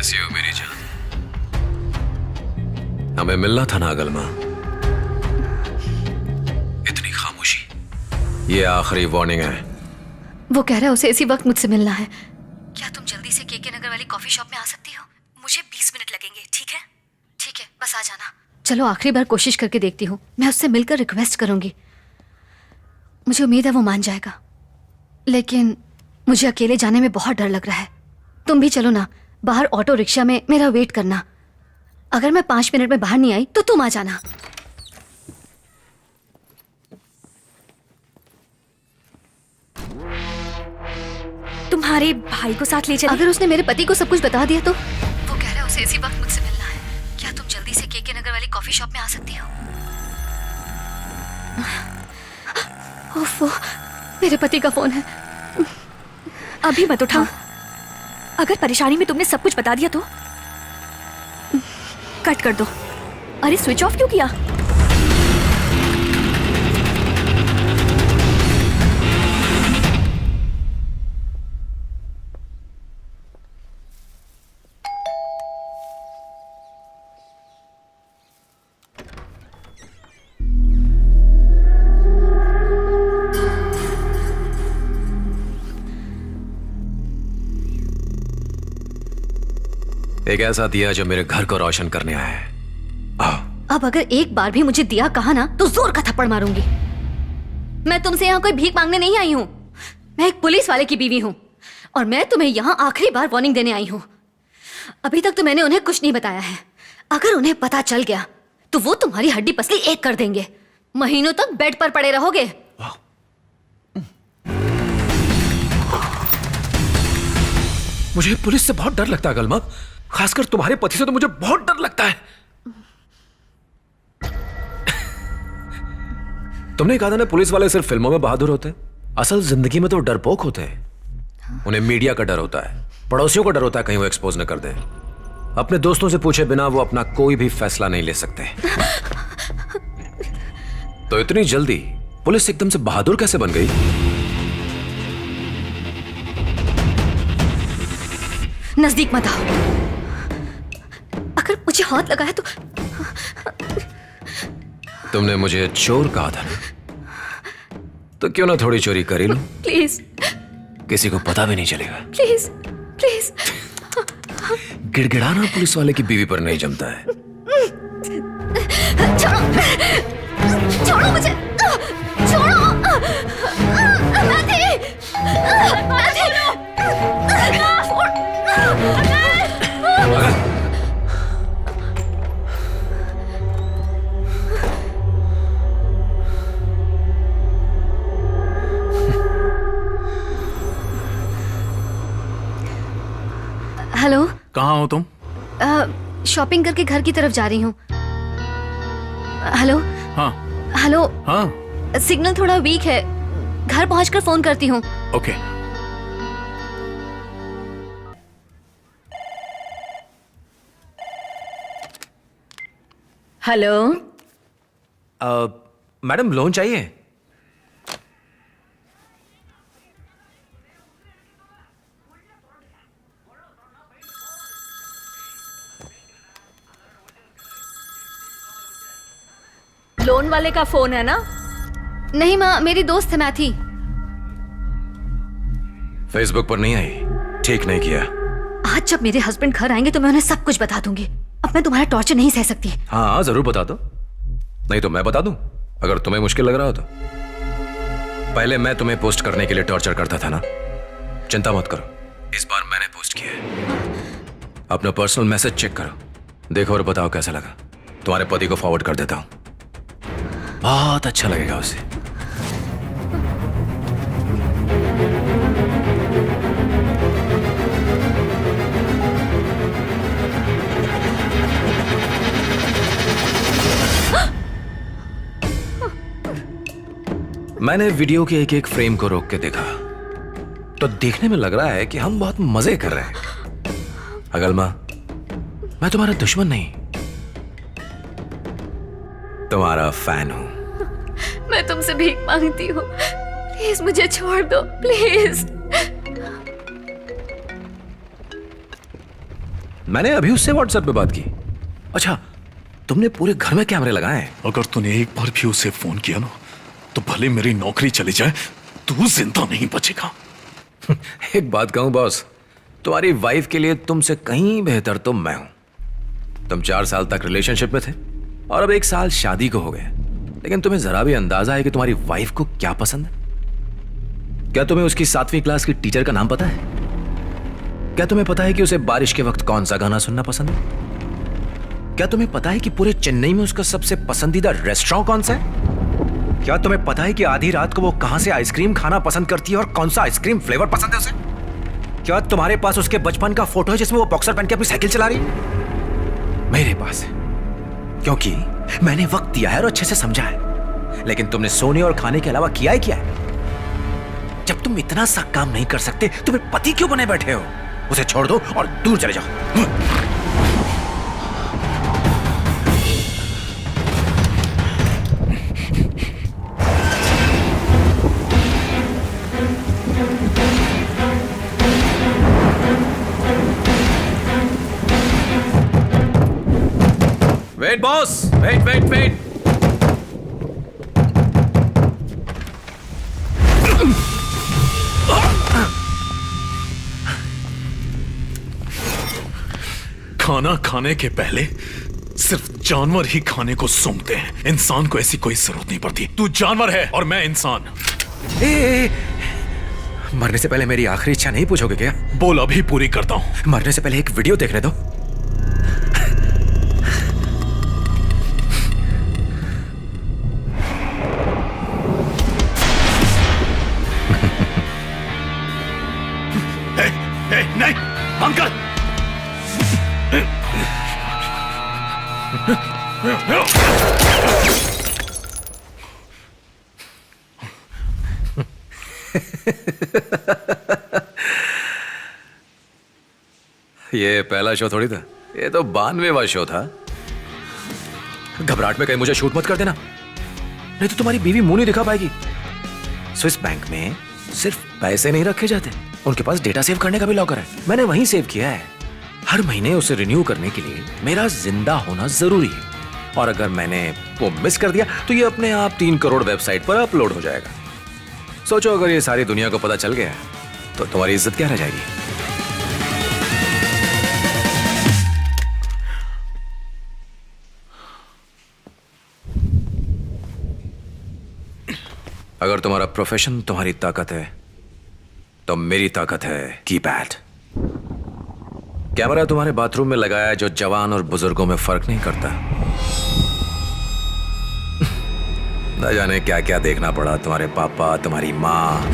कैसी हो मेरी जान? हमें मिलना था ना अगलमा। इतनी खामोशी। ये आखिरी वार्निंग है। वो कह रहा है उसे इसी वक्त मुझसे मिलना है। क्या तुम जल्दी से केके नगर वाली कॉफी शॉप में आ सकती हो? मुझे 20 मिनट लगेंगे। ठीक है? ठीक है, बस आ जाना। चलो आखिरी बार कोशिश करके देखती हूँ। मैं उससे मिलकर रिक्वेस्ट करूंगी। मुझे उम्मीद है वो मान जाएगा, लेकिन मुझे अकेले जाने में बहुत डर लग रहा है। तुम भी चलो ना, बाहर ऑटो रिक्शा में मेरा वेट करना। अगर मैं 5 मिनट में बाहर नहीं आई तो तुम आ जाना। तुम्हारे भाई को साथ ले चले। अगर उसने मेरे पति को सब कुछ बता दिया तो? वो कह रहा है उसे इसी वक्त मुझसे मिलना है। क्या तुम जल्दी से केके नगर वाली कॉफी शॉप में आ सकती हो? ओफो, मेरे पति का फोन है। अभी मत उठाओ। अगर परेशानी में तुमने सब कुछ बता दिया तो कट कर दो। अरे स्विच ऑफ क्यों किया? एक ऐसा दिया जो मेरे घर को रोशन करने आया है। अब अगर एक बार भी मुझे दिया कहा ना तो जोर का थप्पड़ मारूंगी। मैं तुमसे यहाँ कोई भीख मांगने नहीं आई हूँ। मैं एक पुलिस वाले की बीवी हूँ और मैं तुम्हें यहाँ आखिरी बार वार्निंग देने आई हूँ। अभी तक तो मैंने उन्हें कुछ नहीं बताया है। अगर उन्हें पता चल गया तो वो तुम्हारी हड्डी पसली एक कर देंगे। महीनों तक बेड पर पड़े रहोगे। मुझे पुलिस से बहुत डर लगता है गलमा, खासकर तुम्हारे पति से तो मुझे बहुत डर लगता है। तुमने कहा था ना पुलिस वाले सिर्फ फिल्मों में बहादुर होते हैं। असल जिंदगी में तो डरपोक होते हैं। उन्हें मीडिया का डर होता है, पड़ोसियों का डर होता है कहीं वो एक्सपोज न कर दे। अपने दोस्तों से पूछे बिना वो अपना कोई भी फैसला नहीं ले सकते। तो इतनी जल्दी पुलिस एकदम से बहादुर कैसे बन गई? नजदीक मत आओ। अगर मुझे हाथ लगाया तो। तुमने मुझे चोर कहा था ना, तो क्यों ना थोड़ी चोरी कर ही लो। प्लीज। किसी को पता भी नहीं चलेगा। Please please. गिड़गिड़ाना पुलिस वाले की बीवी पर नहीं जमता है। छोड़ो, छोड़ो मुझे, छोड़ो। हेलो। कहाँ हो तुम? शॉपिंग करके घर की तरफ जा रही हूँ। हेलो। हाँ हेलो। हाँ। सिग्नल थोड़ा वीक है, घर पहुंचकर फोन करती हूँ। ओके। हेलो। मैडम लोन चाहिए? लोन वाले का फोन है ना? नहीं माँ, मेरी दोस्त है मैथी। फेसबुक पर नहीं आई, ठीक नहीं किया। आज जब मेरे हस्बैंड घर आएंगे तो मैं उन्हें सब कुछ बता दूंगी। अब मैं तुम्हारा टॉर्चर नहीं सह सकती। हाँ जरूर बता दो, नहीं तो मैं बता दूं अगर तुम्हें मुश्किल लग रहा हो तो। पहले मैं तुम्हें पोस्ट करने के लिए टॉर्चर करता था ना, चिंता मत करो, इस बार मैंने पोस्ट किया है। अपना पर्सनल मैसेज चेक करो, देखो और बताओ कैसा लगा। तुम्हारे पति को फॉरवर्ड कर देता हूं, बहुत अच्छा लगेगा उसे। मैंने वीडियो के एक एक फ्रेम को रोक के देखा तो देखने में लग रहा है कि हम बहुत मजे कर रहे हैं। अगलमा, मैं तुम्हारा दुश्मन नहीं, तुम्हारा फैन हूं। मैं तुमसे भीख मांगती हूँ, प्लीज मुझे छोड़ दो, प्लीज। मैंने अभी उससे व्हाट्सएप पे बात की। अच्छा, तुमने पूरे घर में कैमरे लगाए हैं? अगर तूने एक बार भी उसे फोन किया ना, तो भले मेरी नौकरी चली जाए, तू जिंदा नहीं बचेगा। एक बात कहूं बॉस, तुम्हारी वाइफ के लिए तुमसे कहीं बेहतर तो मैं हूं। तुम 4 साल तक रिलेशनशिप में थे और अब 1 साल शादी को हो गए, लेकिन तुम्हें जरा भी अंदाजा है कि तुम्हारी वाइफ को क्या पसंद है? क्या तुम्हें उसकी 7वीं क्लास की टीचर का नाम पता है? क्या तुम्हें पता है कि उसे बारिश के वक्त कौन सा गाना सुनना पसंद है? क्या तुम्हें पता है कि पूरे चेन्नई में उसका सबसे पसंदीदा रेस्टोरेंट कौन सा है? क्या तुम्हें पता है कि आधी रात को वो कहां से आइसक्रीम खाना पसंद करती है और कौन सा आइसक्रीम फ्लेवर पसंद है उसे? क्या तुम्हारे पास उसके बचपन का फोटो है जिसमें वो बॉक्सर पहन के अपनी साइकिल चला रही है? मेरे पास है, क्योंकि मैंने वक्त दिया है और अच्छे से समझा है। लेकिन तुमने सोने और खाने के अलावा किया है क्या है? जब तुम इतना सा काम नहीं कर सकते तो फिर पति क्यों बने बैठे हो? उसे छोड़ दो और दूर चले जाओ। Wait boss, wait wait wait. खाना खाने के पहले सिर्फ जानवर ही खाने को सूंघते हैं। इंसान को ऐसी कोई जरूरत नहीं पड़ती। तू जानवर है और मैं इंसान। ए, मरने से पहले मेरी आखिरी इच्छा नहीं पूछोगे क्या? बोल, अभी पूरी करता हूं। मरने से पहले एक वीडियो देखने दो। नहीं, अंकल। ये पहला शो थोड़ी था, ये तो 92वां शो था। घबराहट में कहीं मुझे शूट मत कर देना, नहीं तो तुम्हारी बीवी मुंह नहीं दिखा पाएगी। स्विस बैंक में सिर्फ पैसे नहीं रखे जाते, उनके पास डेटा सेव करने का भी लॉकर है। मैंने वहीं सेव किया है। हर महीने उसे रिन्यू करने के लिए मेरा जिंदा होना जरूरी है, और अगर मैंने वो मिस कर दिया तो ये अपने आप 3 करोड़ वेबसाइट पर अपलोड हो जाएगा। सोचो, अगर ये सारी दुनिया को पता चल गया तो तुम्हारी इज्जत क्या रह जाएगी? अगर तुम्हारा प्रोफेशन तुम्हारी ताकत है तो मेरी ताकत है कीपैड। कैमरा तुम्हारे बाथरूम में लगाया है जो जवान और बुजुर्गों में फर्क नहीं करता। न जाने क्या क्या देखना पड़ा तुम्हारे पापा, तुम्हारी माँ।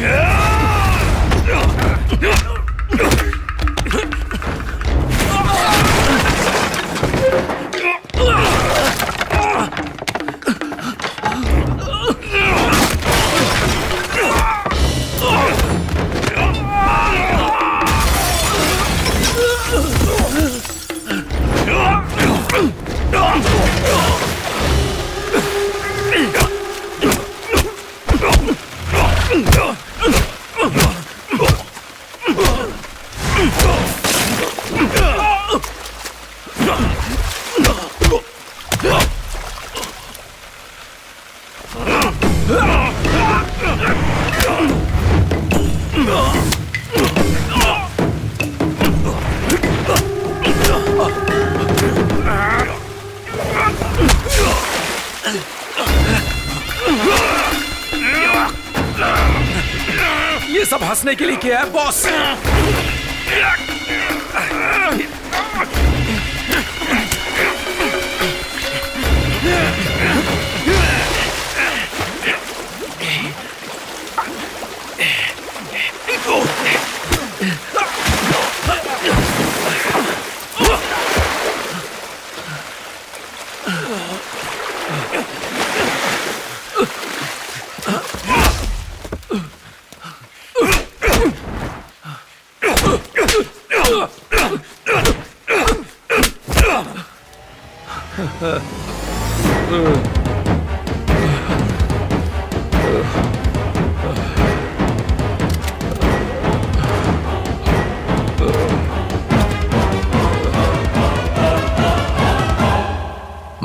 ये सब हंसने के लिए किया है बॉस।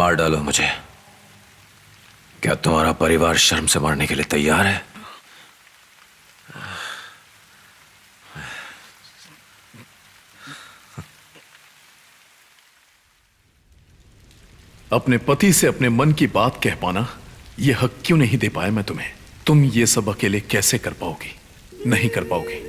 मार डालो मुझे। क्या तुम्हारा परिवार शर्म से मरने के लिए तैयार है? अपने पति से अपने मन की बात कह पाना यह हक क्यों नहीं दे पाया मैं तुम्हें? तुम ये सब अकेले कैसे कर पाओगी? नहीं कर पाओगी।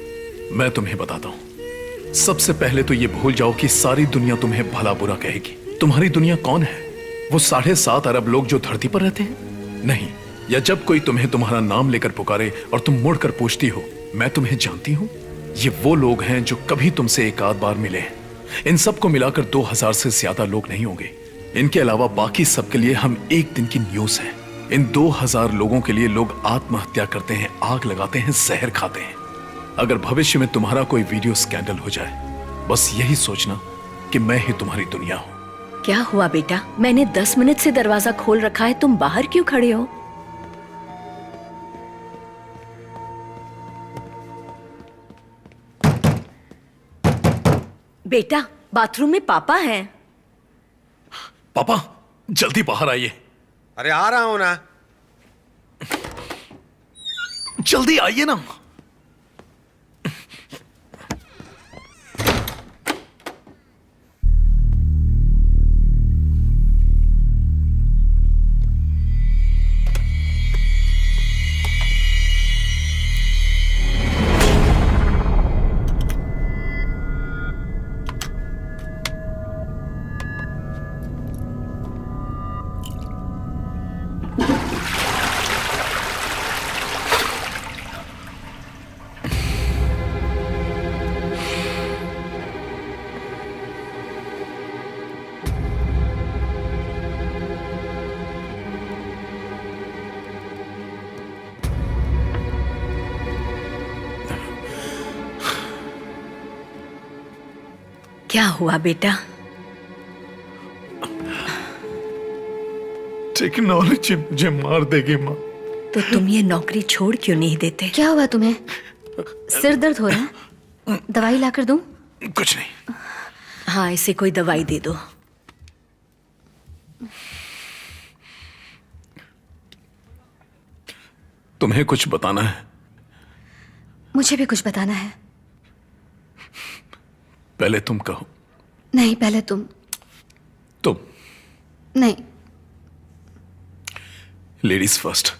मैं तुम्हें बताता हूं। सबसे पहले तो ये भूल जाओ कि सारी दुनिया तुम्हें भला बुरा कहेगी। तुम्हारी दुनिया कौन है? वो 7.5 अरब लोग जो धरती पर रहते हैं? नहीं। या जब कोई तुम्हें तुम्हारा नाम लेकर पुकारे और तुम मुड़कर पूछती हो मैं तुम्हें जानती हूं? ये वो लोग हैं जो कभी तुमसे एक आध बार मिले हैं। इन सबको मिलाकर 2000 से ज्यादा लोग नहीं होंगे। इनके अलावा बाकी सबके लिए हम एक दिन की न्यूज हैं। इन 2000 लोगों के लिए लोग आत्महत्या करते हैं, आग लगाते हैं, जहर खाते हैं। अगर भविष्य में तुम्हारा कोई वीडियो स्कैंडल हो जाए, बस यही सोचना कि मैं ही तुम्हारी दुनिया हूं। क्या हुआ बेटा? मैंने 10 मिनट से दरवाजा खोल रखा है, तुम बाहर क्यों खड़े हो? बेटा, बाथरूम में पापा हैं। पापा जल्दी बाहर आइए। अरे आ रहा हूं ना। जल्दी आइए ना। क्या हुआ बेटा? टेक्नोलॉजी मुझे मार देगी माँ। तो तुम ये नौकरी छोड़ क्यों नहीं देते? क्या हुआ तुम्हें? सिर दर्द हो रहा है? दवाई लाकर दूं? कुछ नहीं। हाँ, इसे कोई दवाई दे दो। तुम्हें कुछ बताना है? मुझे भी कुछ बताना है। पहले तुम कहो। नहीं, पहले तुम। तुम। नहीं। Ladies first.